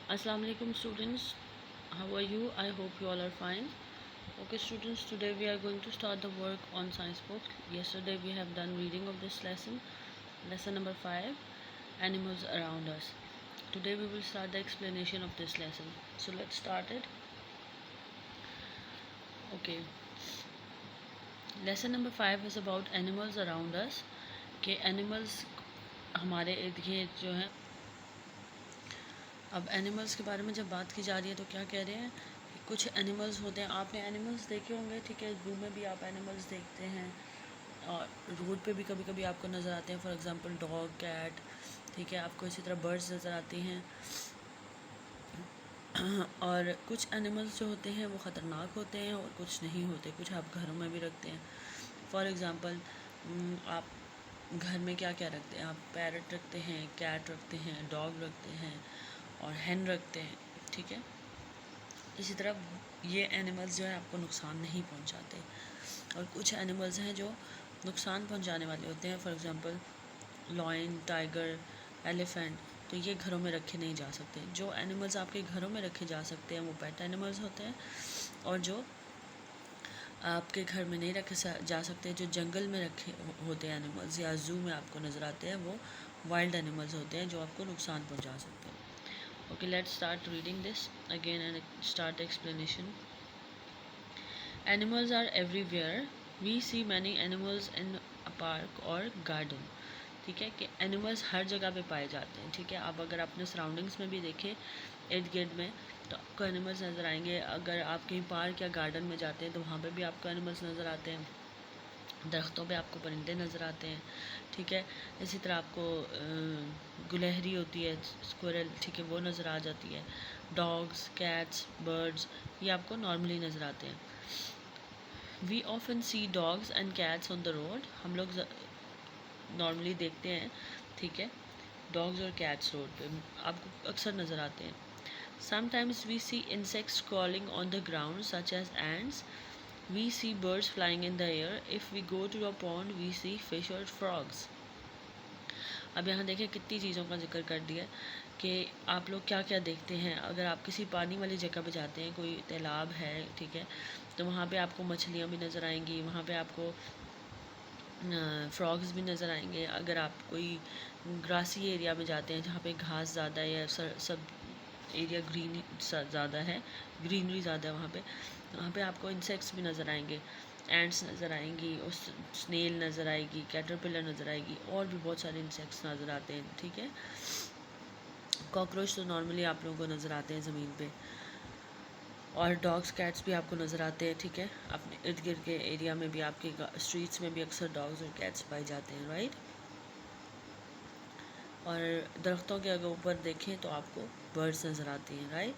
Assalamu alaikum students, how are you? I hope you all are fine. Okay students, today we are going to start the work on science book. Yesterday we have done reading of this lesson number 5, animals around us. Today we will start the explanation of this lesson. So let's start it. Okay, lesson number 5 is about animals around us. कि animals हमारे इर्द गिर्द जो है। अब animals के बारे में जब बात की जा रही है तो क्या कह रहे हैं कि कुछ एनिमल्स होते हैं, आपने एनिमल्स देखे होंगे, ठीक है, जू में भी आप एनिमल्स देखते हैं और रोड पे भी कभी कभी आपको नज़र आते हैं, फॉर एग्जांपल डॉग, कैट, ठीक है, आपको इसी तरह बर्ड्स नज़र आती हैं। और कुछ एनिमल्स जो होते हैं वो ख़तरनाक होते हैं और कुछ नहीं होते, कुछ आप घरों में भी रखते हैं। फॉर एग्ज़ाम्पल आप घर में क्या क्या रखते हैं, आप पैरट रखते हैं, कैट रखते हैं, डॉग रखते हैं और हैन रखते हैं, ठीक है। इसी तरह ये एनिमल्स जो है आपको नुकसान नहीं पहुंचाते और कुछ एनिमल्स हैं जो नुकसान पहुंचाने वाले होते हैं, for example lion, tiger, elephant, तो ये घरों में रखे नहीं जा सकते। जो एनिमल्स आपके घरों में रखे जा सकते हैं वो पेट एनिमल्स होते हैं, और जो आपके घर में नहीं रखे जा सकते, जो जंगल में रखे होते हैं एनिमल्स या जू में आपको नज़र आते हैं, वो वाइल्ड एनिमल्स होते हैं जो आपको नुकसान पहुंचा सकते हैं। Okay, let's start reading this again and start explanation. Animals are everywhere. We see many animals in a park or garden. ठीक है कि एनिमल्स हर जगह पे पाए जाते हैं, ठीक है। आप अगर अपने सराउंडिंग्स में भी देखें इर्द गिर्द में तो आपको एनिमल्स नज़र आएंगे। अगर आप कहीं पार्क या गार्डन में जाते हैं तो वहाँ पे भी आपको एनिमल्स नज़र आते हैं। दरख्तों पे आपको परिंदे नज़र आते हैं, ठीक है। इसी तरह आपको गुलहरी होती है, स्क्विरल, ठीक है, वो नज़र आ जाती है। डॉग्स, कैट्स, बर्ड्स, ये आपको नॉर्मली नज़र आते हैं। We often see dogs and cats on the road, हम लोग नॉर्मली देखते हैं, ठीक है, डॉग्स और कैट्स रोड पे आपको अक्सर नज़र आते हैं। Sometimes we see insects crawling on the ground such as ants. We see birds flying in the air. If we go to a pond, we see fish or frogs. अब यहाँ देखें कितनी चीज़ों का जिक्र कर दिया कि आप लोग क्या क्या देखते हैं। अगर आप किसी पानी वाली जगह पे जाते हैं, कोई तालाब है, ठीक है, तो वहाँ पे आपको मछलियाँ भी नज़र आएंगी, वहाँ पे आपको फ्रॉग्स भी नज़र आएंगे। अगर आप कोई ग्रासी एरिया में जाते हैं जहाँ पे घास ज़्यादा है या सब एरिया ग्रीन ज़्यादा है, ग्रीनरी ज़्यादा है, वहाँ पे आपको इंसेक्ट्स भी नज़र आएंगे, एंड्स नज़र आएंगी, और स्नेल नज़र आएगी, कैटरपिलर नज़र आएगी, और भी बहुत सारे इंसेक्ट्स नज़र आते हैं, ठीक है। कॉकरोच तो नॉर्मली आप लोगों को नज़र आते हैं ज़मीन पे, और डॉग्स, कैट्स भी आपको नज़र आते हैं, ठीक है। अपने इर्द गिर्द के एरिया में भी, आपके स्ट्रीट्स में भी अक्सर डॉग्स और कैट्स पाए जाते हैं, राइट। और दरख्तों के अगर ऊपर देखें तो आपको बर्ड्स नज़र आती हैं, राइट।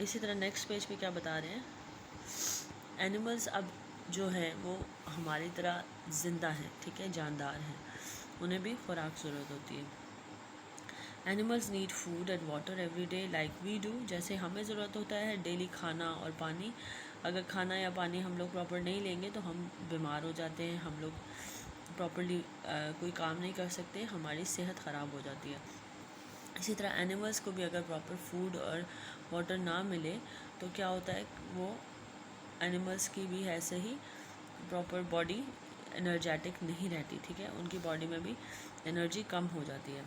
इसी तरह नेक्स्ट पेज पे क्या बता रहे हैं, एनिमल्स अब जो हैं वो हमारी तरह ज़िंदा हैं, ठीक है, जानदार हैं, उन्हें भी खुराक ज़रूरत होती है। Animals need food and water every day like we do, जैसे हमें ज़रूरत होता है डेली खाना और पानी। अगर खाना या पानी हम लोग प्रॉपर नहीं लेंगे तो हम बीमार हो जाते हैं, हम लोग प्रॉपरली कोई काम नहीं कर सकते, हमारी सेहत ख़राब हो जाती है। इसी तरह एनिमल्स को भी अगर प्रॉपर फूड और वाटर ना मिले तो क्या होता है, वो एनिमल्स की भी ऐसे ही प्रॉपर बॉडी एनर्जेटिक नहीं रहती, ठीक है, उनकी बॉडी में भी एनर्जी कम हो जाती है,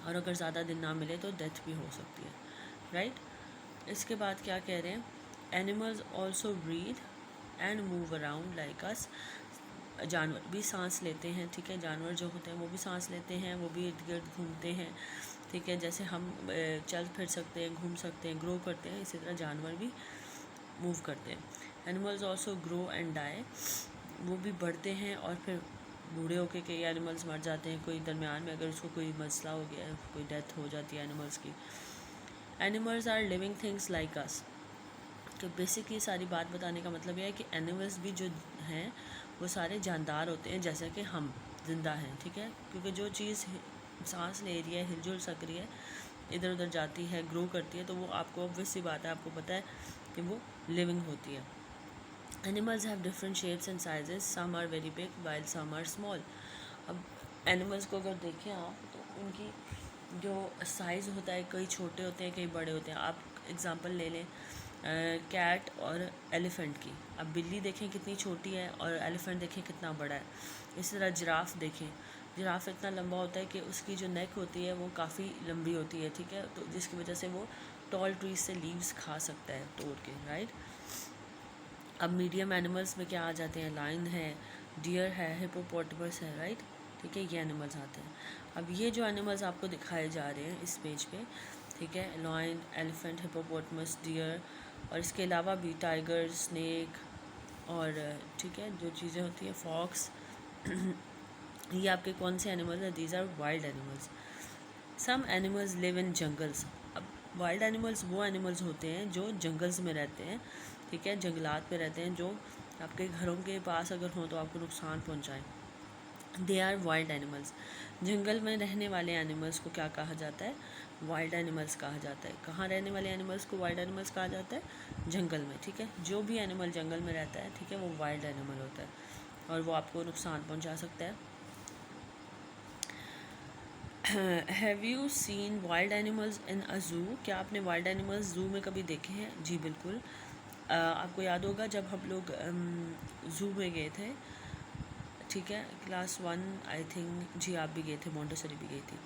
और अगर ज़्यादा दिन ना मिले तो डेथ भी हो सकती है, राइट। इसके बाद क्या कह रहे हैं, animals also breathe and move around like us, जानवर भी सांस लेते हैं, ठीक है, जानवर जो होते हैं वो भी सांस लेते हैं, वो भी इर्द गिर्द घूमते हैं, ठीक है, जैसे हम चल फिर सकते हैं, घूम सकते हैं, ग्रो करते हैं, इसी तरह जानवर भी मूव करते हैं। Animals also grow and die, वो भी बढ़ते हैं और फिर बूढ़े होके कई एनिमल्स मर जाते हैं, कोई दरमियान में अगर उसको कोई मसला हो गया, कोई डेथ हो जाती है एनिमल्स की। Animals are living things like us, तो बेसिकली सारी बात बताने का मतलब यह है कि एनिमल्स भी जो हैं वो सारे जानदार होते हैं जैसे कि हम जिंदा हैं, ठीक है, क्योंकि जो चीज़ सांस ले रही है, हिलजुल सक रही है, इधर उधर जाती है, ग्रो करती है, तो वो आपको ऑब्वियस सी बात है, आपको पता है कि वो लिविंग होती है। Animals have different shapes and sizes, some are very big while some are small. अब एनिमल्स को अगर देखें आप तो उनकी जो साइज़ होता है, कई छोटे होते हैं, कई बड़े होते हैं। आप एग्ज़ाम्पल ले लें कैट और एलिफ़ेंट की। अब बिल्ली देखें कितनी छोटी है और एलिफ़ेंट देखें कितना बड़ा है। इसी तरह जिराफ़ देखें, जिराफ़ इतना लंबा होता है कि उसकी जो नेक होती है वो काफ़ी लंबी होती है, ठीक है, तो जिसकी वजह से वो टॉल ट्रीज से लीव्स खा सकता है तोड़ के, राइट। अब मीडियम एनिमल्स में क्या आ जाते हैं, लायन है, डियर है, हिपोपोटामस है, राइट, ठीक है, ये एनिमल्स आते हैं। अब ये जो एनिमल्स आपको दिखाए जा रहे हैं इस पेज पे, ठीक है, लायन, एलिफेंट, हिपोपोटामस, डियर, और इसके अलावा भी टाइगर, स्नेक और ठीक है जो चीज़ें होती हैं, फॉक्स ये आपके कौन से एनिमल्स हैं, these are wild animals. Some animals live in jungles. अब वाइल्ड एनिमल्स वो एनिमल्स होते हैं जो जंगल्स में रहते हैं, ठीक है, जंगलात में रहते हैं, जो आपके घरों के पास अगर हों तो आपको नुकसान पहुंचाएं। They are wild animals. जंगल में रहने वाले एनिमल्स को क्या कहा जाता है, वाइल्ड एनिमल्स कहा जाता है। कहाँ रहने वाले एनिमल्स को वाइल्ड एनिमल्स कहा जाता है, जंगल में, ठीक है। जो भी एनिमल जंगल में रहता है, ठीक है, वो वाइल्ड एनिमल होता है और वो आपको नुकसान पहुंचा सकता है। Have you seen wild animals in a zoo. क्या आपने वाइल्ड एनिमल्स ज़ू में कभी देखे हैं? जी बिल्कुल। आपको याद होगा जब हम लोग ज़ू में गए थे, ठीक है, क्लास 1 आई थिंक, जी आप भी गए थे, मोंटेसरी भी गई थी,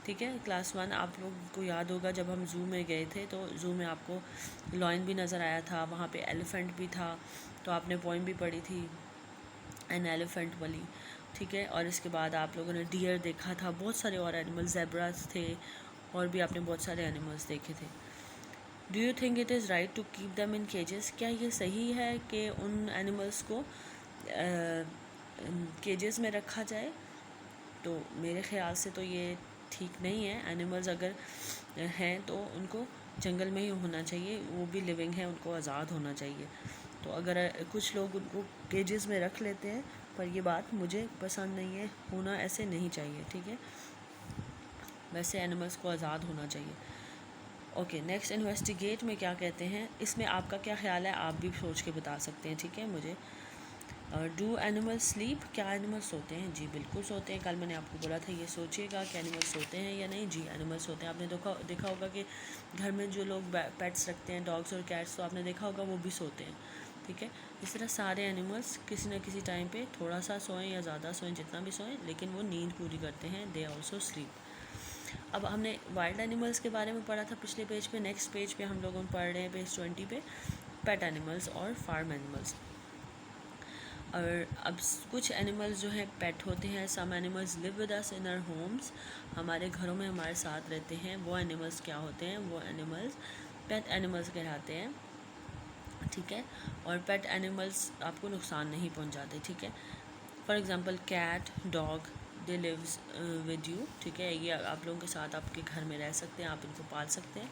ठीक है, क्लास 1 आप लोग को याद होगा जब हम ज़ू में गए थे तो ज़ू में आपको लॉयन भी नज़र आया था, वहाँ पे एलिफेंट भी था, तो आपने पोइम भी पढ़ी थी एन एलिफेंट वाली, ठीक है, और इसके बाद आप लोगों ने डियर देखा था, बहुत सारे और एनिमल्स, ज़ेब्रास थे, और भी आपने बहुत सारे एनिमल्स देखे थे। Do you think it is right to keep them in cages. क्या ये सही है कि उन एनिमल्स को केजेस में रखा जाए? तो मेरे ख़्याल से तो ये ठीक नहीं है। एनिमल्स अगर हैं तो उनको जंगल में ही होना चाहिए, वो भी लिविंग है, उनको आज़ाद होना चाहिए। तो अगर कुछ लोग उनको केजेस में रख लेते हैं, पर ये बात मुझे पसंद नहीं है, होना ऐसे नहीं चाहिए, ठीक है, वैसे एनिमल्स को आज़ाद होना चाहिए। ओके, नेक्स्ट इन्वेस्टिगेट में क्या कहते हैं, इसमें आपका क्या ख्याल है, आप भी सोच के बता सकते हैं, ठीक है, मुझे। Do animal sleep. क्या एनिमल सोते हैं? जी बिल्कुल सोते हैं। कल मैंने आपको बोला था ये सोचिएगा कि एनिमल सोते हैं या नहीं। जी एनिमल सोते हैं। आपने देखा होगा कि घर में जो लोग पेट्स रखते हैं, डॉग्स और कैट्स, तो आपने देखा होगा वो भी सोते हैं, ठीक है। इस तरह सारे एनिमल्स किसी न किसी टाइम पे थोड़ा सा सोएं या ज़्यादा सोएं, जितना भी सोएं, लेकिन वो नींद पूरी करते हैं, दे ऑल्सो स्लीप। अब हमने वाइल्ड एनिमल्स के बारे में पढ़ा था पिछले पेज पे। नेक्स्ट पेज पे हम लोग पढ़ रहे हैं, पेज 20 पे, पेट एनिमल्स और फार्म एनिमल्स। और अब कुछ एनिमल्स जो हैं पेट होते हैं, some animals live with us in our homes, हमारे घरों में हमारे साथ रहते हैं। वो एनिमल्स क्या होते हैं, वो एनिमल्स पेट एनिमल्स कहलाते हैं, ठीक है। और पेट एनिमल्स आपको नुकसान नहीं पहुंचाते, ठीक है। For example cat, dog, they lives with you, ठीक है, ये आप लोगों के साथ आपके घर में रह सकते हैं, आप इनको पाल सकते हैं।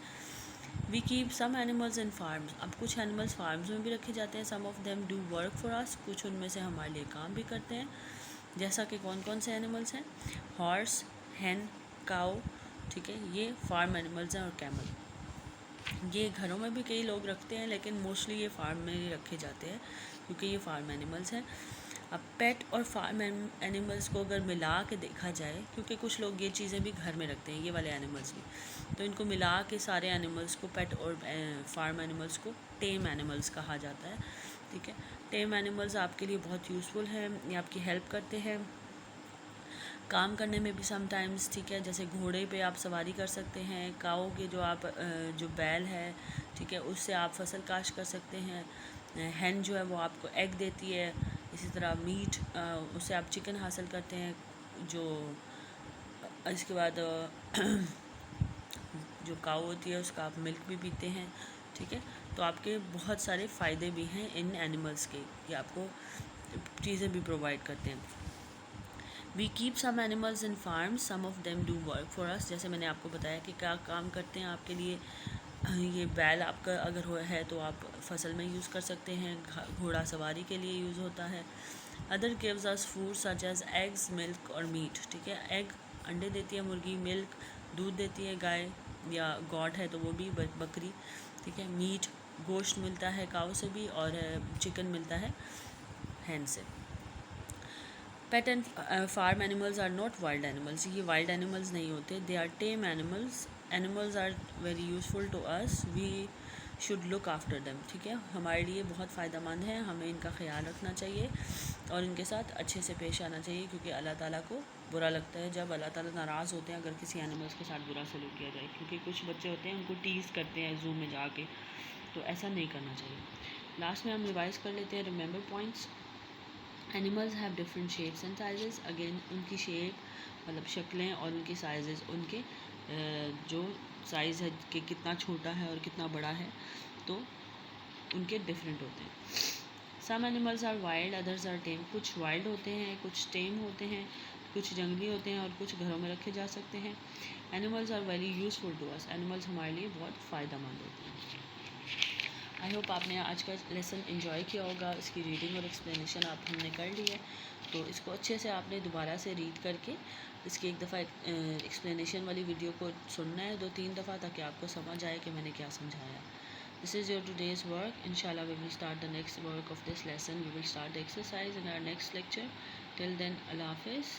We keep some animals in farms. अब कुछ एनिमल्स फार्म्स में भी रखे जाते हैं। Some of them do work for us, कुछ उनमें से हमारे लिए काम भी करते हैं। जैसा कि कौन कौन से एनिमल्स हैं, हॉर्स, हैन, काऊ, ठीक है, ये फार्म एनिमल्स हैं। और कैमल, ये घरों में भी कई लोग रखते हैं, लेकिन मोस्टली ये फार्म में ही रखे जाते हैं क्योंकि ये फार्म एनिमल्स हैं। अब पेट और फार्म एनिमल्स को अगर मिला के देखा जाए, क्योंकि कुछ लोग ये चीज़ें भी घर में रखते हैं, ये वाले एनिमल्स भी, तो इनको मिला के सारे एनिमल्स को, पेट और फार्म एनिमल्स को टेम एनिमल्स कहा जाता है, ठीक है। टेम एनिमल्स आपके लिए बहुत यूज़फुल हैं, ये आपकी हेल्प करते हैं काम करने में भी समटाइम्स, ठीक है। जैसे घोड़े पे आप सवारी कर सकते हैं, काऊ के जो बैल है, ठीक है, उससे आप फसल काश्त कर सकते हैं। हैन जो है वो आपको एग देती है। इसी तरह मीट, उससे आप चिकन हासिल करते हैं। जो इसके बाद जो काऊ होती है उसका आप मिल्क भी पीते हैं, ठीक है। तो आपके बहुत सारे फ़ायदे भी हैं इन एनिमल्स के, ये आपको चीज़ें भी प्रोवाइड करते हैं। We keep some animals in farms, some of them do work for us. जैसे मैंने आपको बताया कि क्या काम करते हैं आपके लिए। ये बैल आपका अगर है तो आप फसल में यूज़ कर सकते हैं, घोड़ा सवारी के लिए यूज़ होता है। Other gives us food such as eggs, milk और मीट, ठीक है। एग अंडे देती है मुर्गी, मिल्क दूध देती है गाय या गॉट है तो वो भी बकरी, ठीक है। मीट गोश्त मिलता है काऊ से भी, और चिकन मिलता है हैन से। Pet and farm animals are not wild animals, ये वाइल्ड एनिमल्स नहीं होते, they are tame animals. Animals are very useful to us, we should look after them, ठीक है, हमारे लिए बहुत फ़ायदेमंद है, हमें इनका ख्याल रखना चाहिए और इनके साथ अच्छे से पेश आना चाहिए, क्योंकि अल्लाह ताला को बुरा लगता है जब अल्लाह ताला नाराज़ होते हैं अगर किसी एनिमल्स के साथ बुरा सलूक किया जाए, क्योंकि कुछ बच्चे होते हैं उनको टीज़ करते हैं ज़ू में जाके, तो ऐसा नहीं करना चाहिए। लास्ट में हम रिवाइज़ कर लेते हैं remember points. Animals have different shapes and sizes, again उनकी शेप मतलब शक्लें और उनकी साइजेस, उनके जो साइज़ है कि कितना छोटा है और कितना बड़ा है, तो उनके डिफरेंट होते हैं। Some animals are wild others are tame, कुछ वाइल्ड होते हैं, कुछ टेम होते हैं, कुछ जंगली होते हैं और कुछ घरों में रखे जा सकते हैं। Animals are very useful to us, animals हमारे लिए बहुत फ़ायदेमंद होते हैं। आई होप आपने आज का लेसन एंजॉय किया होगा, इसकी रीडिंग और एक्सप्लेनेशन आप हमने कर ली है, तो इसको अच्छे से आपने दोबारा से रीड करके इसकी एक दफ़ा एक्सप्लेनेशन वाली वीडियो को सुनना है 2-3 दफ़ा, ताकि आपको समझ आए कि मैंने क्या समझाया। This is your today's work, इंशाल्लाह we will start the next work of this lesson, we will start the exercise in our next lecture. Till then अल्लाह हाफिज़।